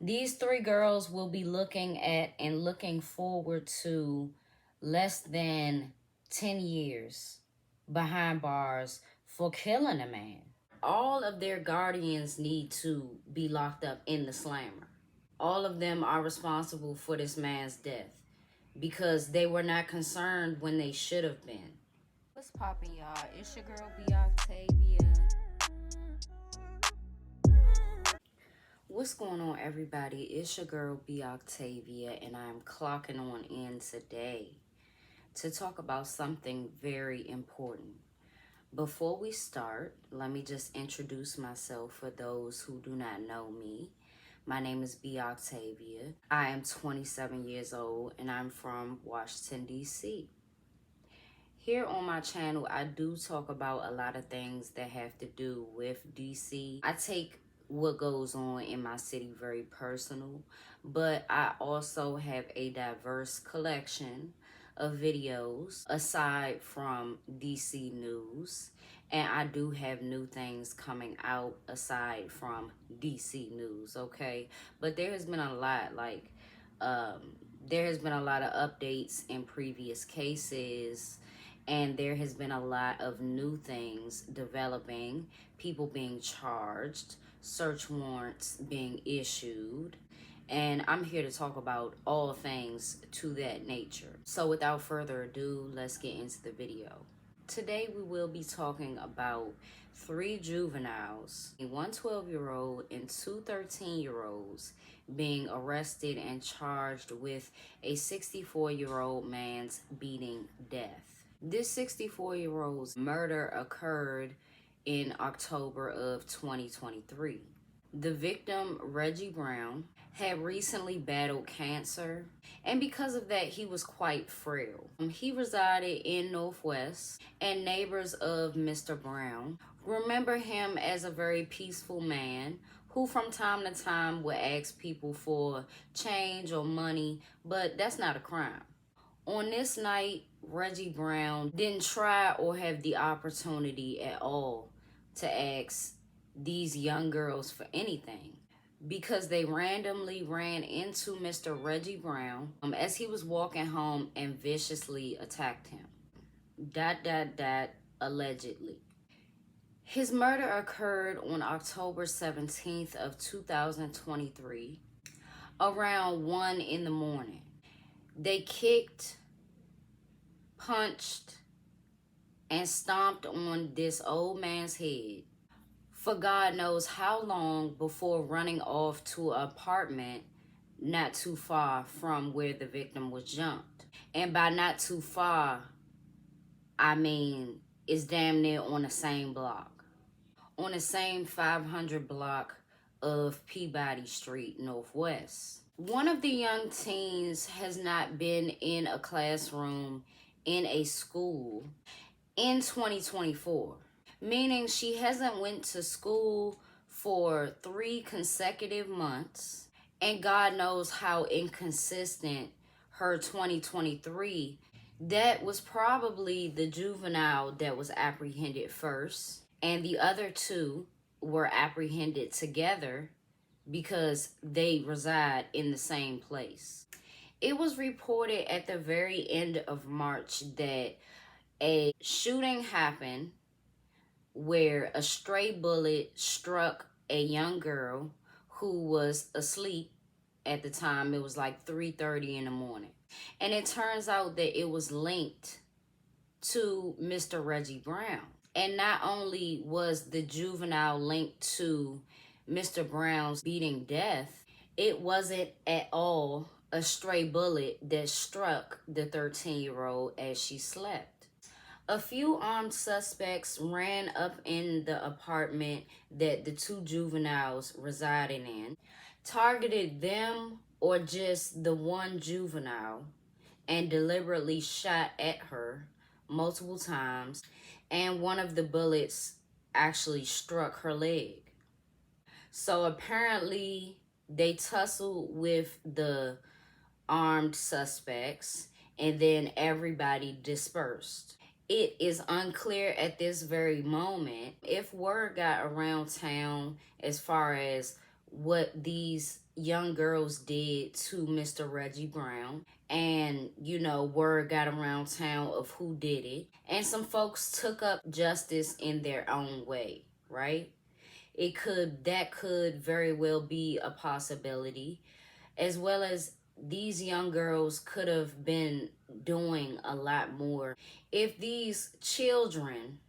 These three girls will be looking at and looking forward to less than 10 years behind bars for killing a man. All of their guardians need to be locked up in the slammer. All of them are responsible for this man's death because they were not concerned when they should have been. What's poppin', y'all? It's your girl, B. Octavia. What's going on, everybody? It's your girl, B. Octavia, and I'm clocking on in today to talk about something very important. Before we start, let me just introduce myself for those who do not know me. My name is B. Octavia. I am 27 years old, and I'm from Washington, D.C. Here on my channel, I do talk about a lot of things that have to do with DC. I take what goes on in my city very personal, but I also have a diverse collection of videos aside from DC news, and I do have new things coming out aside from DC news, okay? But there has been a lot, there has been a lot of updates in previous cases, and there has been a lot of new things developing, people being charged, search warrants being issued, and I'm here to talk about all things to that nature. So without further ado, let's get into the video. Today we will be talking about 3 juveniles, one 12-year-old and 2 13-year-olds being arrested and charged with a 64-year-old man's beating death. This 64-year-old's murder occurred in October of 2023. The victim, Reggie Brown, had recently battled cancer, and because of that, he was quite frail. He resided in Northwest, and neighbors of Mr. Brown remember him as a very peaceful man who from time to time would ask people for change or money, but that's not a crime. On this night, Reggie Brown didn't try or have the opportunity at all to ask these young girls for anything because they randomly ran into Mr. Reggie Brown as he was walking home and viciously attacked him. Allegedly. His murder occurred on October 17th of 2023 around 1 in the morning. They kicked, punched, and stomped on this old man's head for God knows how long before running off to an apartment not too far from where the victim was jumped. And by not too far, I mean it's damn near on the same block. On the same 500 block of Peabody Street, Northwest. One of the young teens has not been in a classroom in a school in 2024, meaning she hasn't went to school for 3 consecutive months, and God knows how inconsistent her 2023. That was probably the juvenile that was apprehended first, and the other 2 were apprehended together because they reside in the same place. It was reported at the very end of March that a shooting happened where a stray bullet struck a young girl who was asleep at the time. It was like 3:30 in the morning. And it turns out that it was linked to Mr. Reggie Brown. And not only was the juvenile linked to Mr. Brown's beating death, it wasn't at all a stray bullet that struck the 13-year-old as she slept. A few armed suspects ran up in the apartment that the 2 juveniles resided in, targeted them or just the one juvenile, and deliberately shot at her multiple times, and one of the bullets actually struck her leg. So apparently they tussled with the armed suspects, and then everybody dispersed. It is unclear at this very moment if word got around town as far as what these young girls did to Mr. Reggie Brown. And, you know, word got around town of who did it. And some folks took up justice in their own way, right? That could very well be a possibility, as well as these young girls could have been doing a lot more if these children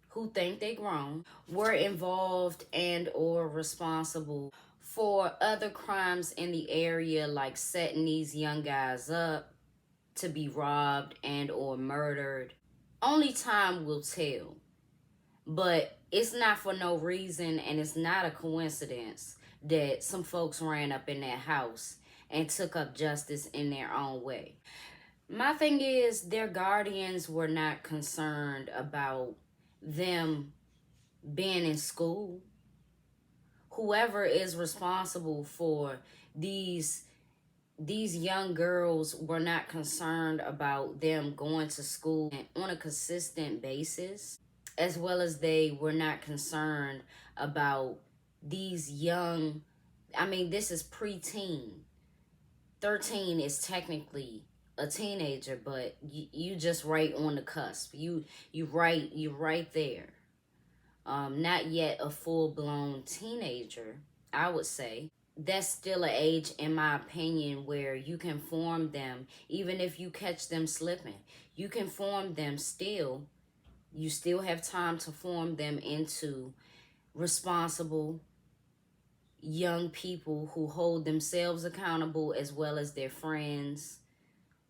who think they grown were involved and or responsible for other crimes in the area, like setting these young guys up to be robbed and or murdered. Only time will tell. But it's not for no reason, and it's not a coincidence that some folks ran up in that house and took up justice in their own way. My thing is, their guardians were not concerned about them being in school. Whoever is responsible for these young girls were not concerned about them going to school on a consistent basis, as well as they were not concerned about these young, I mean, this is preteen. 13 is technically a teenager, but you just right on the cusp. You right there. Not yet a full-blown teenager, I would say. That's still an age, in my opinion, where you can form them, even if you catch them slipping. You can form them still. You still have time to form them into responsible young people who hold themselves accountable, as well as their friends,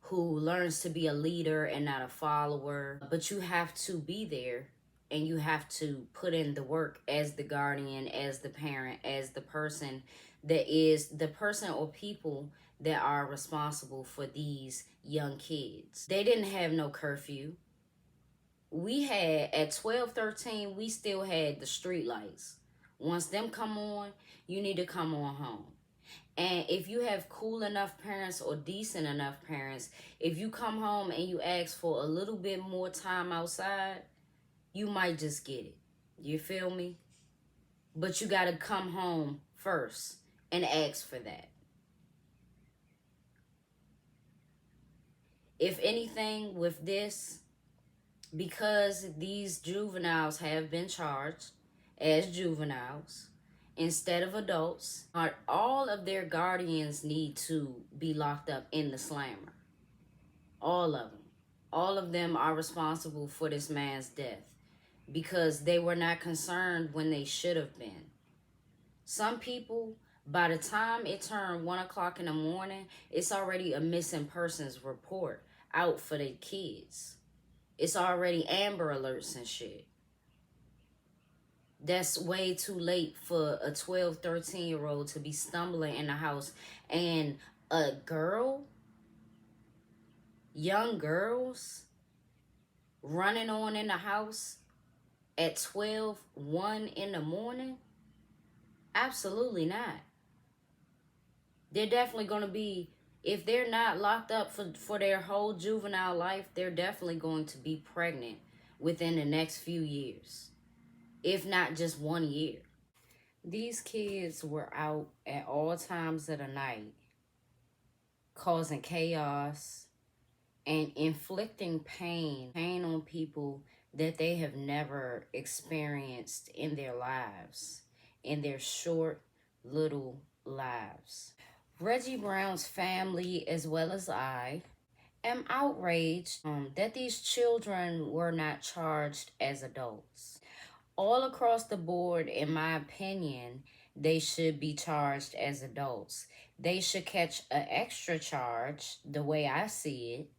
who learns to be a leader and not a follower. But you have to be there, and you have to put in the work as the guardian, as the parent, as the person that is the person or people that are responsible for these young kids. They didn't have no curfew. We had, at 12, 13, we still had the street lights. Once them come on, you need to come on home. And if you have cool enough parents or decent enough parents, if you come home and you ask for a little bit more time outside, you might just get it. You feel me? But you got to come home first and ask for that. If anything, with this, because these juveniles have been charged as juveniles instead of adults, all of their guardians need to be locked up in the slammer. All of them. All of them are responsible for this man's death because they were not concerned when they should have been. Some people, by the time it turned 1 o'clock in the morning, it's already a missing persons report out for their kids. It's already Amber Alerts and shit. That's way too late for a 12, 13-year-old to be stumbling in the house. And a girl, young girls, running on in the house at 12, 1 in the morning? Absolutely not. They're definitely going to be, if they're not locked up for their whole juvenile life, they're definitely going to be pregnant within the next few years, if not just 1 year. These kids were out at all times of the night, causing chaos and inflicting pain on people that they have never experienced in their lives, in their short little lives. Reggie Brown's family, as well as I, am outraged that these children were not charged as adults. All across the board, in my opinion, they should be charged as adults. They should catch an extra charge, the way I see it,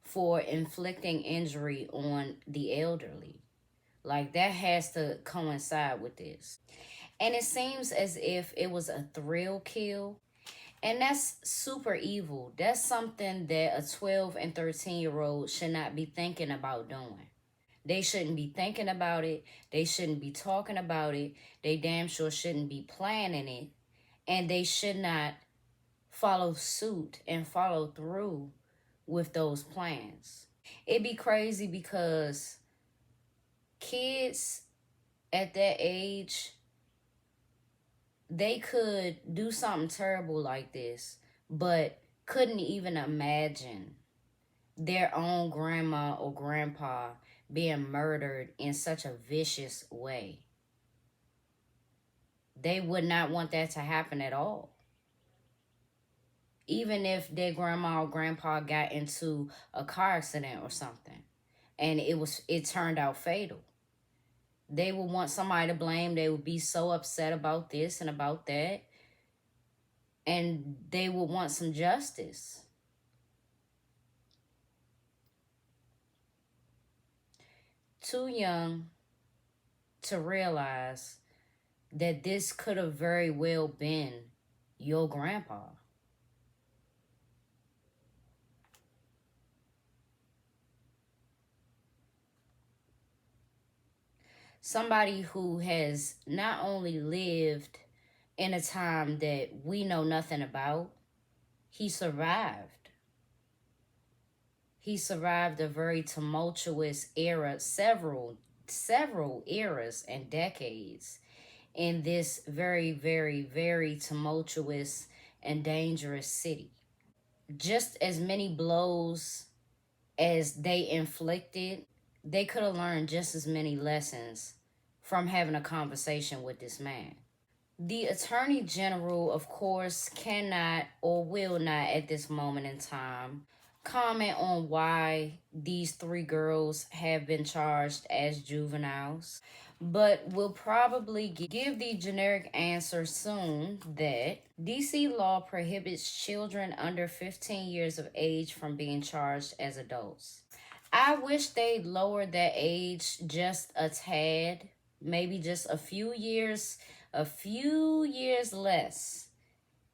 for inflicting injury on the elderly. Like, that has to coincide with this. And it seems as if it was a thrill kill. And that's super evil. That's something that a 12 and 13-year-old should not be thinking about doing. They shouldn't be thinking about it. They shouldn't be talking about it. They damn sure shouldn't be planning it. And they should not follow suit and follow through with those plans. It'd be crazy because kids at that age they could do something terrible like this, but couldn't even imagine their own grandma or grandpa being murdered in such a vicious way. They would not want that to happen at all. Even if their grandma or grandpa got into a car accident or something and it turned out fatal, they would want somebody to blame. They would be so upset about this and about that, and they would want some justice. Too young to realize that this could have very well been your grandpa. Somebody who has not only lived in a time that we know nothing about, he survived. He survived a very tumultuous era, several eras and decades in this very, very, very tumultuous and dangerous city. Just as many blows as they inflicted, they could have learned just as many lessons from having a conversation with this man. The Attorney General, of course, cannot or will not at this moment in time comment on why these three girls have been charged as juveniles, but will probably give the generic answer soon that DC law prohibits children under 15 years of age from being charged as adults. I wish they'd lower that age just a tad, maybe just a few years less.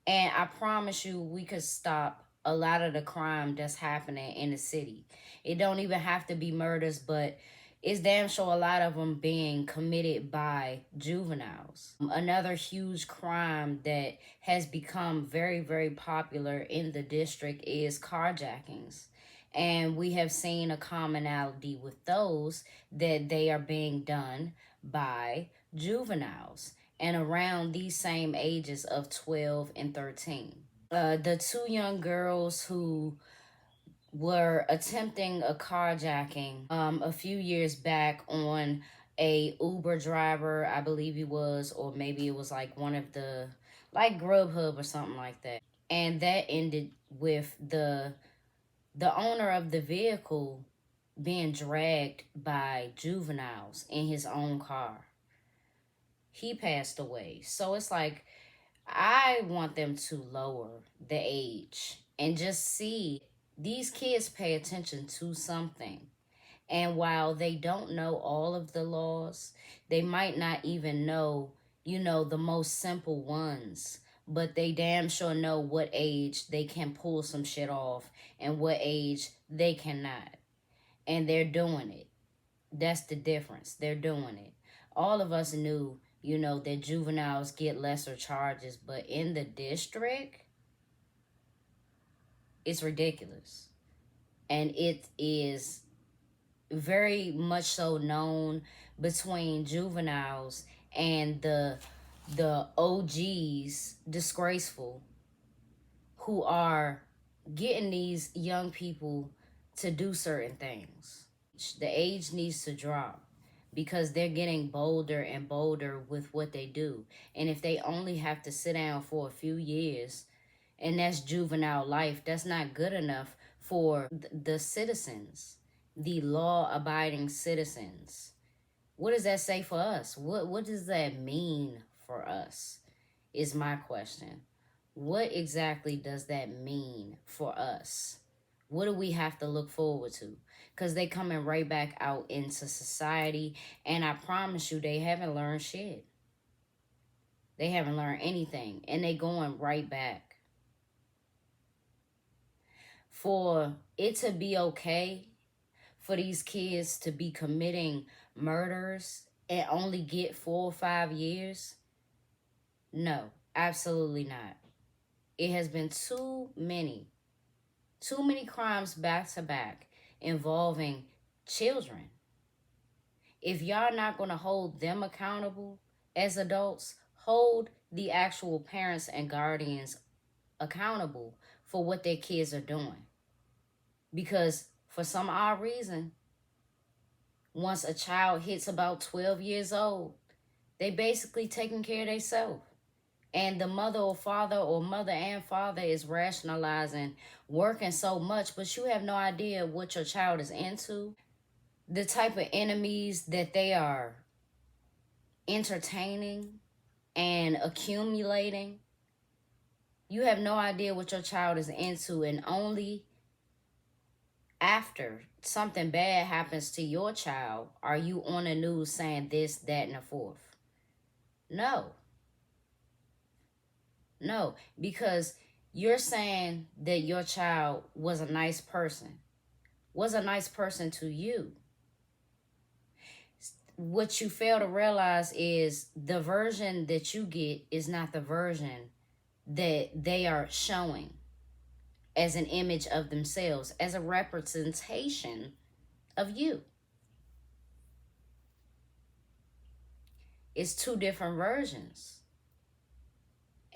And I promise you, we could stop a lot of the crime that's happening in the city. It don't even have to be murders, but it's damn sure a lot of them being committed by juveniles. Another huge crime that has become very, very popular in the district is carjackings. And we have seen a commonality with those, that they are being done by juveniles and around these same ages of 12 and 13. The two young girls who were attempting a carjacking a few years back on a Uber driver, I believe he was, or maybe it was like one of the, like Grubhub or something like that. And that ended with the owner of the vehicle being dragged by juveniles in his own car. He passed away. So it's like, I want them to lower the age and just see these kids pay attention to something. And while they don't know all of the laws, they might not even know, the most simple ones. But they damn sure know what age they can pull some shit off and what age they cannot. And they're doing it. That's the difference. They're doing it. All of us knew, that juveniles get lesser charges, but in the district, it's ridiculous. And it is very much so known between juveniles and the OGs, disgraceful, who are getting these young people to do certain things. The age needs to drop because they're getting bolder and bolder with what they do. And if they only have to sit down for a few years, and that's juvenile life, that's not good enough for the citizens, the law-abiding citizens. What does that say for us? What does that mean for us is my question. What exactly does that mean for us? What do we have to look forward to? Because they coming right back out into society, and I promise you, they haven't learned shit. They haven't learned anything, and they going right back. For it to be okay for these kids to be committing murders and only get 4 or 5 years, no, absolutely not. It has been too many crimes back to back involving children. If y'all not going to hold them accountable as adults, hold the actual parents and guardians accountable for what their kids are doing. Because for some odd reason, once a child hits about 12 years old, they basically taking care of themselves. And the mother or father or mother and father is rationalizing working so much, but you have no idea what your child is into, the type of enemies that they are entertaining and accumulating. You have no idea what your child is into, and only after something bad happens to your child are you on the news saying this, that, and the fourth. No. No, because you're saying that your child was a nice person, was a nice person to you. What you fail to realize is the version that you get is not the version that they are showing as an image of themselves, as a representation of you. It's two different versions.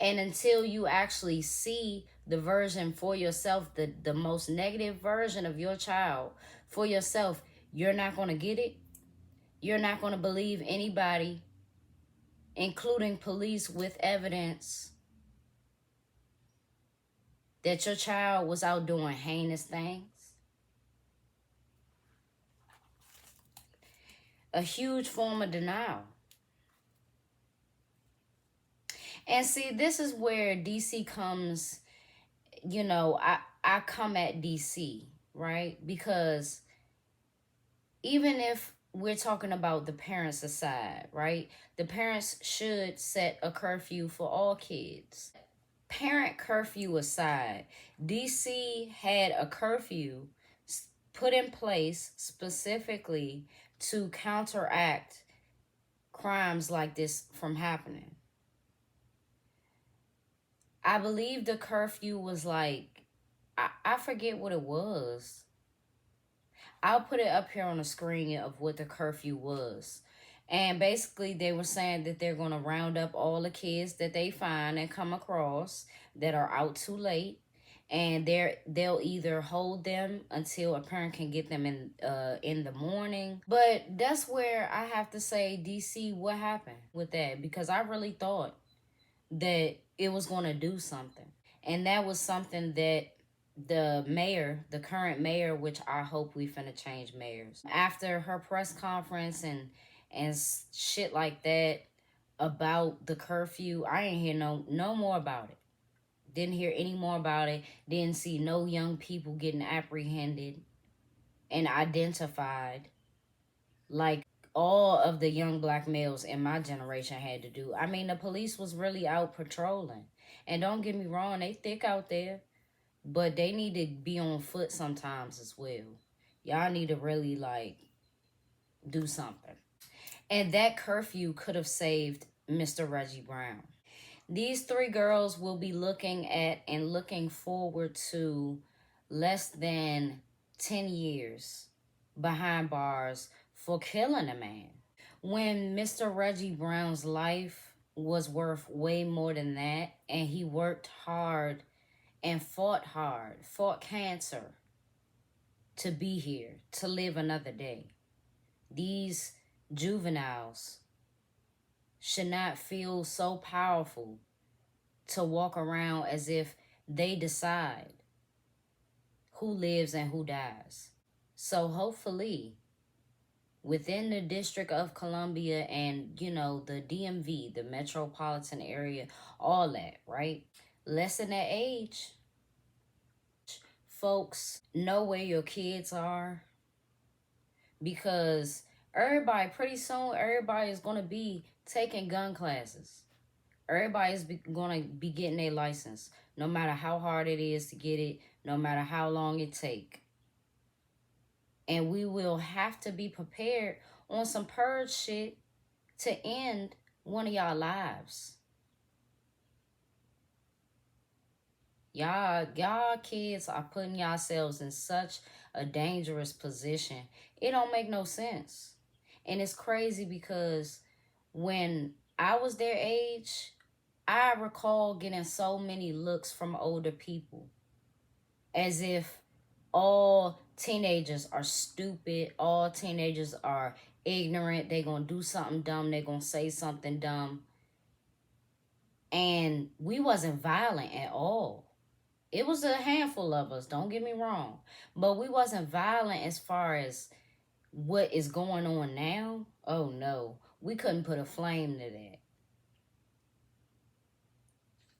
And until you actually see the version for yourself, the most negative version of your child for yourself, you're not going to get it. You're not going to believe anybody, including police, with evidence that your child was out doing heinous things. A huge form of denial. And see, this is where DC comes, I come at DC, right? Because even if we're talking about the parents aside, right? The parents should set a curfew for all kids. Parent curfew aside, DC had a curfew put in place specifically to counteract crimes like this from happening. I believe the curfew was like, I forget what it was. I'll put it up here on the screen of what the curfew was. And basically they were saying that they're going to round up all the kids that they find and come across that are out too late. And they'll either hold them until a parent can get them in the morning. But that's where I have to say, DC, what happened with that? Because I really thought that it was going to do something. And that was something that the mayor, the current mayor, which I hope we finna change mayors, after her press conference and shit like that about the curfew, I ain't hear no more about it. Didn't hear any more about it. Didn't see no young people getting apprehended and identified like all of the young black males in my generation had to do. I mean, the police was really out patrolling. And don't get me wrong, they thick out there. But they need to be on foot sometimes as well. Y'all need to really, do something. And that curfew could have saved Mr. Reggie Brown. These three girls will be looking at and looking forward to less than 10 years behind bars for killing a man. When Mr. Reggie Brown's life was worth way more than that, and he worked hard and fought hard, fought cancer to be here, to live another day. These juveniles should not feel so powerful to walk around as if they decide who lives and who dies. So hopefully, within the District of Columbia and, the DMV, the metropolitan area, all that, right? Lessen that age. Folks, know where your kids are, because pretty soon, everybody is going to be taking gun classes. Everybody is going to be getting their license, no matter how hard it is to get it, no matter how long it take. And we will have to be prepared on some purge shit to end one of y'all lives. Y'all kids are putting yourselves in such a dangerous position. It don't make no sense. And it's crazy because when I was their age, I recall getting so many looks from older people as if all teenagers are stupid, all teenagers are ignorant, they're going to do something dumb, they're going to say something dumb. And we wasn't violent at all. It was a handful of us, don't get me wrong. But we wasn't violent as far as what is going on now. Oh no, we couldn't put a flame to that.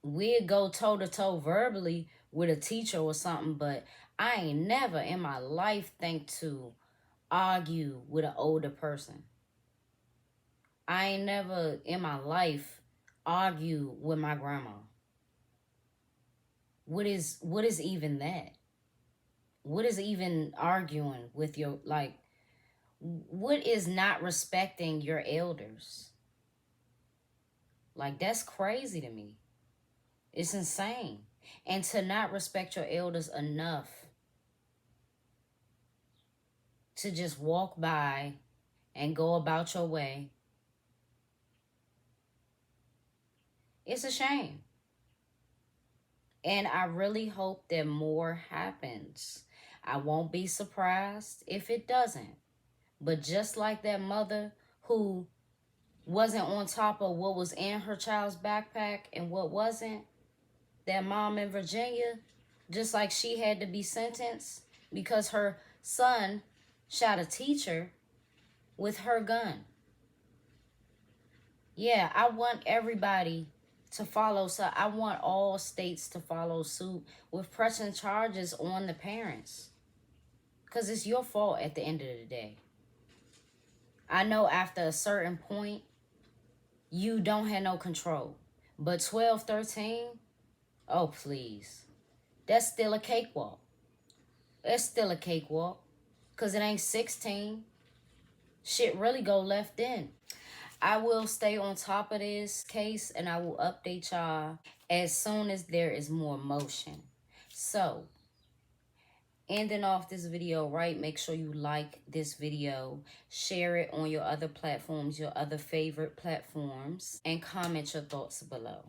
We'd go toe to toe verbally with a teacher or something, but I ain't never in my life think to argue with an older person. I ain't never in my life argue with my grandma. What is even that? What is even arguing with your, like, what is not respecting your elders? Like, that's crazy to me. It's insane. And to not respect your elders enough to just walk by and go about your way. It's a shame. And I really hope that more happens. I won't be surprised if it doesn't. But just like that mother who wasn't on top of what was in her child's backpack and what wasn't, that mom in Virginia, just like she had to be sentenced because her son shot a teacher with her gun. Yeah, I want everybody to follow. So I want all states to follow suit with pressing charges on the parents. Because it's your fault at the end of the day. I know after a certain point, you don't have no control. But 12, 13, oh, please. That's still a cakewalk. That's still a cakewalk. Because it ain't 16. Shit really go left then. I will stay on top of this case and I will update y'all as soon as there is more motion. So, ending off this video, right? Make sure you like this video, share it on your other platforms, your other favorite platforms, and comment your thoughts below.